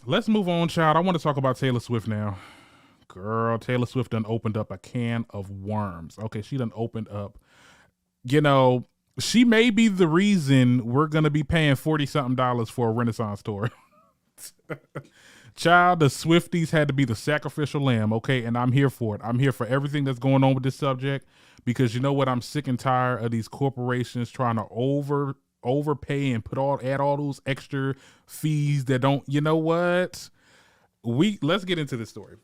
Let's move on, child. I want to talk about Taylor Swift now. Girl, Taylor Swift done opened up a can of worms. Okay, she done opened up. You know, she may be the reason we're gonna be paying 40 something dollars for a Renaissance tour. Child, the Swifties had to be the sacrificial lamb, okay? And I'm here for it. I'm here for everything that's going on with this subject because you know what? I'm sick and tired of these corporations trying to overpay and add all those extra fees that don't. You know what? Let's get into this story.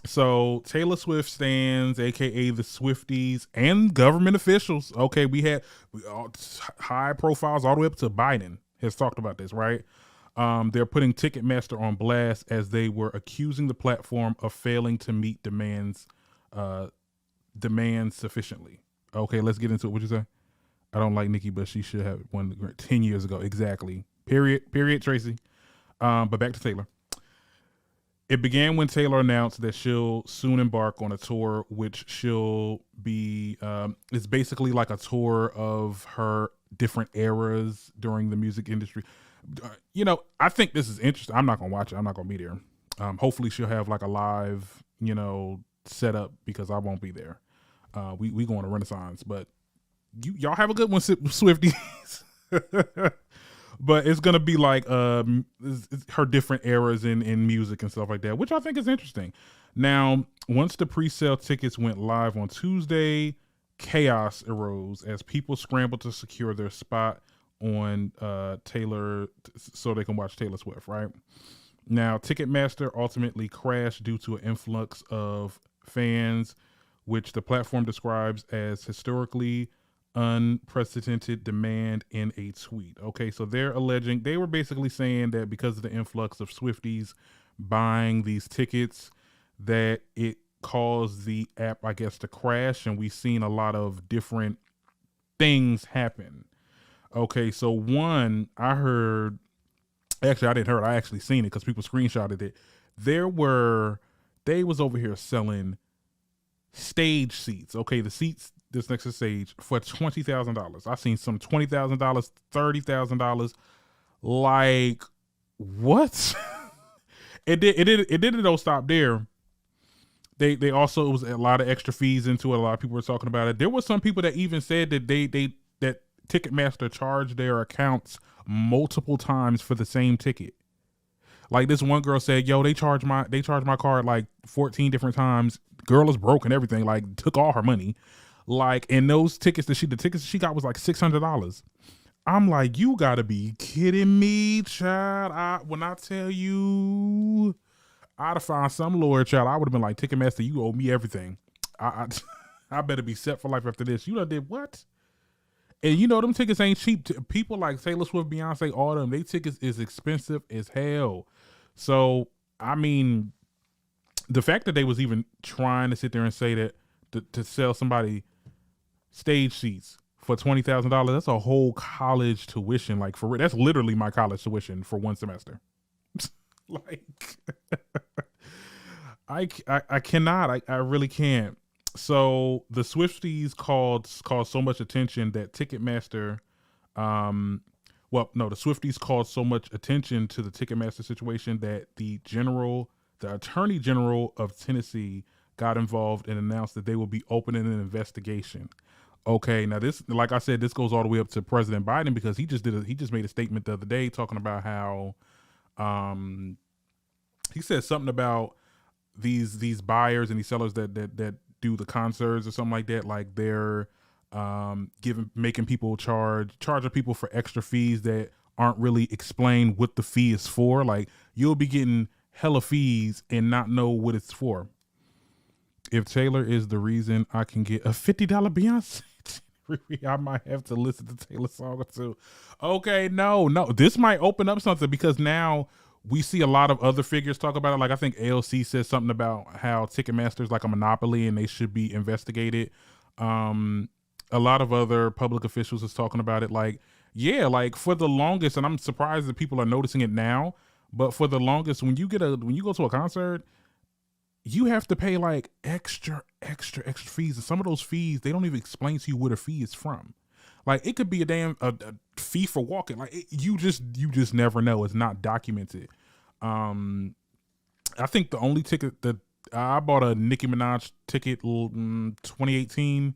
So Taylor Swift stands, aka the Swifties, and government officials. Okay, we had high profiles all the way up to Biden has talked about this, right? They're putting Ticketmaster on blast as they were accusing the platform of failing to meet uh, demands sufficiently. Okay, let's get into it. What'd you say? I don't like Nikki, but she should have won 10 years ago. Exactly. Period, Tracy. But back to Taylor. It began when Taylor announced that she'll soon embark on a tour, which she'll be. It's basically like a tour of her different eras during the music industry. I think this is interesting. I'm not gonna watch it. I'm not gonna be there. Hopefully, she'll have like a live, setup because I won't be there. We going to Renaissance, but y'all have a good one, Swifties. But it's gonna be like it's her different eras in music and stuff like that, which I think is interesting. Now, once the pre-sale tickets went live on Tuesday, chaos arose as people scrambled to secure their spot on Taylor so they can watch Taylor Swift. Right now, Ticketmaster ultimately crashed due to an influx of fans, which the platform describes as historically unprecedented demand in a tweet. Okay, so they were basically saying that because of the influx of Swifties buying these tickets, that it caused the app, I guess, to crash, and we've seen a lot of different things happen. Okay, so one, I heard, actually, I didn't hear it, I actually seen it because people screenshotted it. They was over here selling stage seats. Okay, the seats this next to stage for $20,000. I seen some $20,000, $30,000. Like what? It didn't don't stop there. They also, it was a lot of extra fees into it. A lot of people were talking about it. There were some people that even said that that Ticketmaster charged their accounts multiple times for the same ticket. Like this one girl said, "Yo, they charged my card like 14 different times. Girl is broke and everything. Like took all her money. Like, and those tickets the tickets she got was like $600. I'm like, you gotta be kidding me, child. When I tell you, I'd have found some lawyer, child. I would have been like, Ticketmaster, you owe me everything. I I better be set for life after this. You done did what? And them tickets ain't cheap. People like Taylor Swift, Beyonce, all them, they tickets is expensive as hell. So, I mean, the fact that they was even trying to sit there and say that to sell somebody stage seats for $20,000, that's a whole college tuition. Like for that's literally my college tuition for one semester. Like, I cannot. I really can't. So the Swifties caused so much attention that Ticketmaster, the Swifties caused so much attention to the Ticketmaster situation that the Attorney General of Tennessee got involved and announced that they will be opening an investigation. Okay, now this, like I said, this goes all the way up to President Biden because he just made a statement the other day talking about how, he said something about these buyers and these sellers that do the concerts or something like that, like they're making people charging people for extra fees that aren't really explained what the fee is for. Like you'll be getting hella fees and not know what it's for. If Taylor is the reason I can get a $50 Beyonce, I might have to listen to Taylor's song or two. Okay, no, this might open up something because now we see a lot of other figures talk about it. Like I think AOC says something about how Ticketmaster is like a monopoly and they should be investigated. A lot of other public officials is talking about it. Like, yeah, like for the longest, and I'm surprised that people are noticing it now, but for the longest, when you go to a concert, you have to pay like extra fees. And some of those fees, they don't even explain to you where the fee is from. Like it could be a fee for walking. Like you just never know. It's not documented. I think the only ticket that I bought a Nicki Minaj ticket 2018.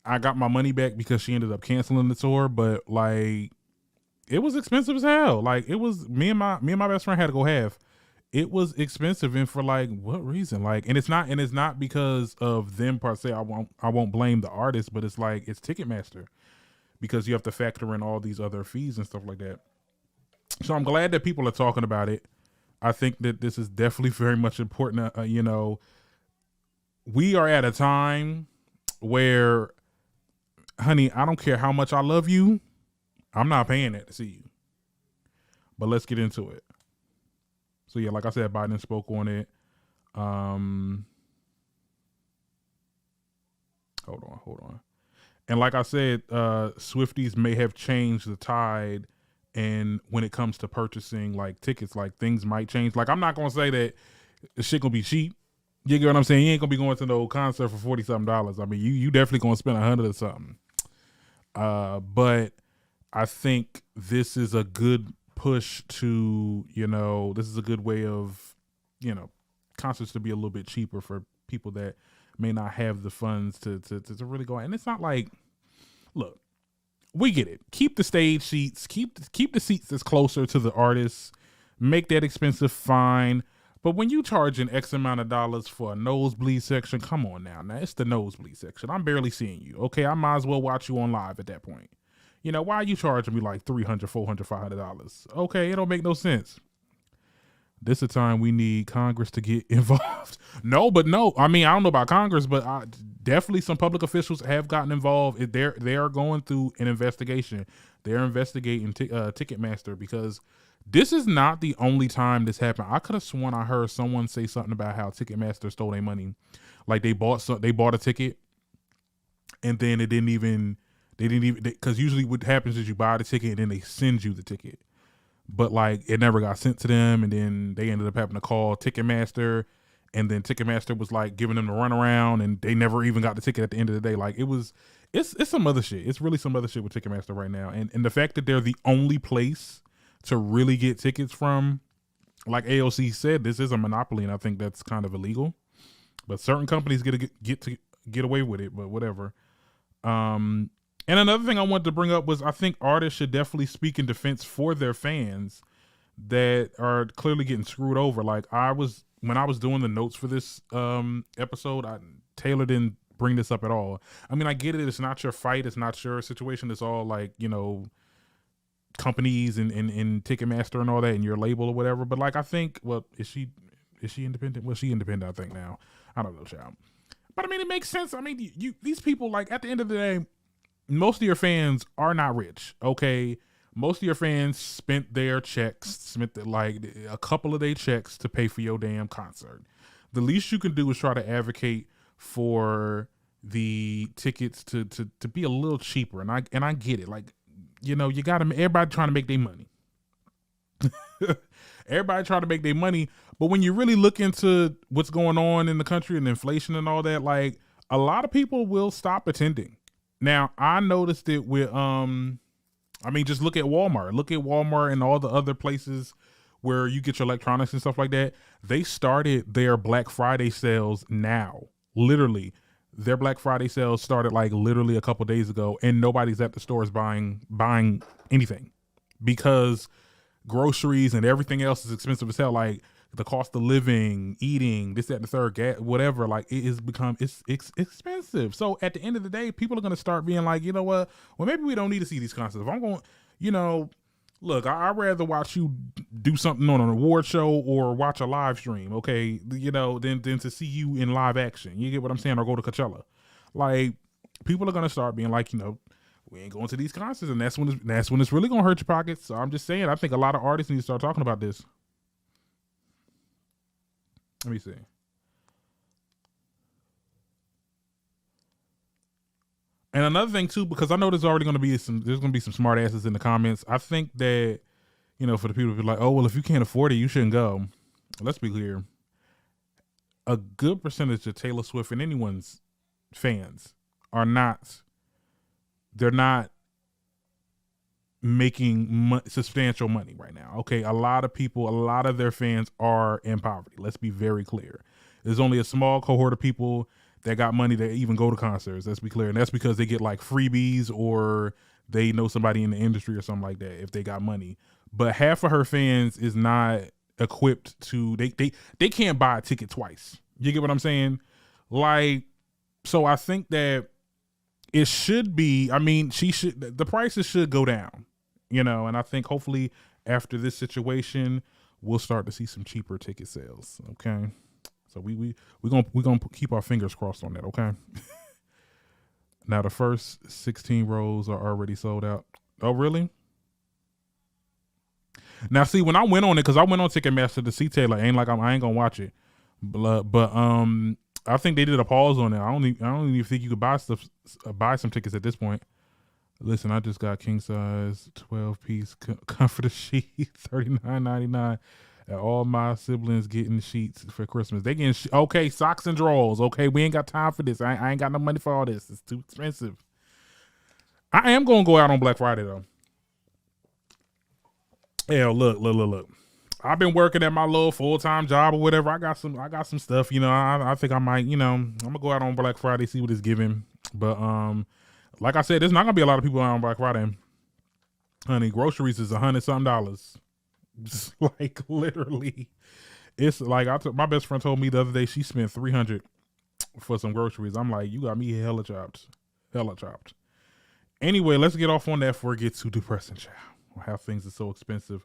I got my money back because she ended up canceling the tour, but like it was expensive as hell. Like it was me and my best friend had to go half. It was expensive, and for like what reason? Like, and it's not because of them per se. I won't blame the artist, but it's like it's Ticketmaster because you have to factor in all these other fees and stuff like that. So I'm glad that people are talking about it. I think that this is definitely very much important. We are at a time where, honey, I don't care how much I love you, I'm not paying that to see you. But let's get into it. So yeah, like I said, Biden spoke on it. Hold on. And like I said, Swifties may have changed the tide, and when it comes to purchasing like tickets, like things might change. Like I'm not gonna say that the shit gonna be cheap. You get what I'm saying? You ain't gonna be going to no concert for $40-something. I mean, you definitely gonna spend $100 or something. But I think this is a good push to, this is a good way of, concerts to be a little bit cheaper for people that may not have the funds to really go. And it's not like, look, we get it. Keep the stage seats, keep the seats that's closer to the artists, make that expensive, fine. But when you charge an X amount of dollars for a nosebleed section, come on now. Now it's the nosebleed section. I'm barely seeing you. Okay, I might as well watch you on live at that point. Why are you charging me like $300, $400, $500? Okay, it don't make no sense. This is a time we need Congress to get involved. No. I mean, I don't know about Congress, but definitely some public officials have gotten involved. They are going through an investigation. They're investigating Ticketmaster because this is not the only time this happened. I could have sworn I heard someone say something about how Ticketmaster stole their money. Like they bought a ticket, and then they didn't even because usually what happens is you buy the ticket and then they send you the ticket. But like it never got sent to them, and then they ended up having to call Ticketmaster, and then Ticketmaster was like giving them the runaround, and they never even got the ticket at the end of the day. Like it's some other shit. It's really some other shit with Ticketmaster right now, and the fact that they're the only place to really get tickets from, like AOC said, this is a monopoly, and I think that's kind of illegal. But certain companies get away with it, but whatever. And another thing I wanted to bring up was I think artists should definitely speak in defense for their fans that are clearly getting screwed over. Like when I was doing the notes for this episode, Taylor didn't bring this up at all. I mean, I get it. It's not your fight. It's not your situation. It's all like, companies and Ticketmaster and all that and your label or whatever. But like, I think, well, is she independent? Well, she independent, I think now. I don't know, child. But I mean, it makes sense. I mean, these people, like at the end of the day, most of your fans are not rich, okay? Most of your fans spent a couple of their checks to pay for your damn concert. The least you can do is try to advocate for the tickets to be a little cheaper. And I get it. Like, you got everybody trying to make their money. Everybody trying to make their money. But when you really look into what's going on in the country and inflation and all that, like a lot of people will stop attending. Now, I noticed it with, just look at Walmart. Look at Walmart and all the other places where you get your electronics and stuff like that. They started their Black Friday sales now. Literally, their Black Friday sales started like literally a couple days ago, and nobody's at the stores buying anything because groceries and everything else is expensive as hell. Like the cost of living, eating, this, that, and the third, gas, whatever, like it has become, it's expensive. So at the end of the day, people are going to start being like, you know what? Well, maybe we don't need to see these concerts. If I'm going, look, I'd rather watch you do something on an award show or watch a live stream, okay, than to see you in live action. You get what I'm saying? Or go to Coachella. Like, people are going to start being like, we ain't going to these concerts, and that's when it's really going to hurt your pockets. So I'm just saying, I think a lot of artists need to start talking about this. Let me see. And another thing too, because I know there's going to be some smart asses in the comments. I think that, for the people who be like, oh, well, if you can't afford it, you shouldn't go. Let's be clear. A good percentage of Taylor Swift and anyone's fans they're not making substantial money right now. Okay, a lot of people, a lot of their fans are in poverty. Let's be very clear. There's only a small cohort of people that got money that even go to concerts. Let's be clear, and that's because they get like freebies or they know somebody in the industry or something like that if they got money. But half of her fans is not equipped to. They can't buy a ticket twice. You get what I'm saying? Like, so I think that it should be, I mean, the prices should go down, and I think hopefully after this situation, we'll start to see some cheaper ticket sales. Okay. So we're gonna keep our fingers crossed on that. Okay. Now the first 16 rows are already sold out. Oh, really? Now see, when I went on it, cause I went on Ticketmaster to see Taylor, I ain't gonna watch it, but I think they did a pause on it. I don't even think you could buy some tickets at this point. Listen, I just got king size 12-piece comforter sheet, $39.99. And all my siblings getting sheets for Christmas. They getting okay, socks and drawers. Okay, we ain't got time for this. I ain't got no money for all this. It's too expensive. I am gonna go out on Black Friday though. Yeah, look. I've been working at my little full-time job or whatever. I got some stuff, I think I might, I'm gonna go out on Black Friday, see what it's giving. But like I said, there's not gonna be a lot of people out on Black Friday. Honey, groceries is $100-something. Just like literally. It's like my best friend told me the other day she spent $300 for some groceries. I'm like, you got me hella chopped. Anyway, let's get off on that before it gets too depressing, child. How things are so expensive.